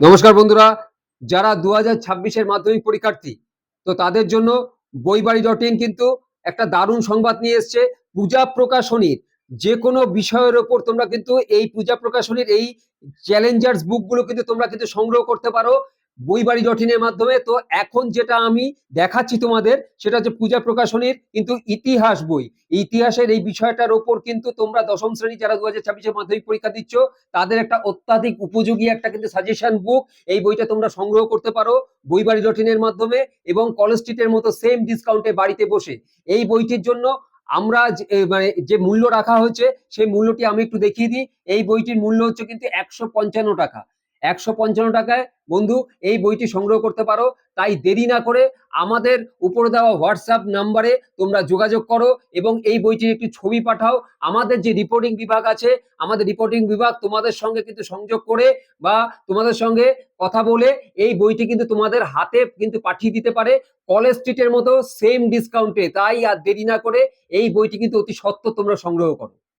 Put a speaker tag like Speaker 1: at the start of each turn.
Speaker 1: নমস্কার বন্ধুরা, যারা 2026-এর মাধ্যমিক পরীক্ষার্থী, তো তাদের জন্য বইবাড়ি.in কিন্তু একটা দারুণ সংবাদ নিয়ে এসছে। পূজা প্রকাশনীর যে কোনো বিষয়ের ওপর তোমরা কিন্তু এই পূজা প্রকাশনীর এই চ্যালেঞ্জার্স বুকগুলো কিন্তু তোমরা কিন্তু সংগ্রহ করতে পারো বইবাড়ি.in এর মাধ্যমে। তো এখন যেটা আমি দেখাচ্ছি তোমাদের, সেটা হচ্ছে পূজা প্রকাশনীর কিন্তু ইতিহাস বই। ইতিহাসের এই বিষয়টার ওপর কিন্তু তোমরা দশম শ্রেণী যারা 2026-এর মাধ্যমিক পরীক্ষা দিচ্ছ, তাদের একটা অত্যাধিক উপযোগী একটা কিন্তু সাজেশন বুক। এই বইটা তোমরা সংগ্রহ করতে পারো বইবাড়ি.in এর মাধ্যমে এবং কলেজ স্ট্রিটের মতো সেম ডিসকাউন্টে বাড়িতে বসে। এই বইটির জন্য আমরা মানে যে মূল্য রাখা হয়েছে, সেই মূল্যটি আমি একটু দেখিয়ে দিই। এই বইটির মূল্য হচ্ছে কিন্তু 155 টাকা। 155 টাকায় বন্ধু এই বইটি সংগ্রহ করতে পারো। তাই দেরি না করে আমাদের উপরে দেওয়া হোয়াটসঅ্যাপ নাম্বারে তোমরা যোগাযোগ করো এবং এই বইটির একটি ছবি পাঠাও। আমাদের যে রিপোর্টিং বিভাগ আছে, আমাদের রিপোর্টিং বিভাগ তোমাদের সঙ্গে কিন্তু সংযোগ করে বা তোমাদের সঙ্গে কথা বলে এই বইটি কিন্তু তোমাদের হাতে কিন্তু পাঠিয়ে দিতে পারে কলেজ স্ট্রিটের মতো সেম ডিসকাউন্টে। তাই আর দেরি না করে এই বইটি কিন্তু অতি সত্বর তোমরা সংগ্রহ করো।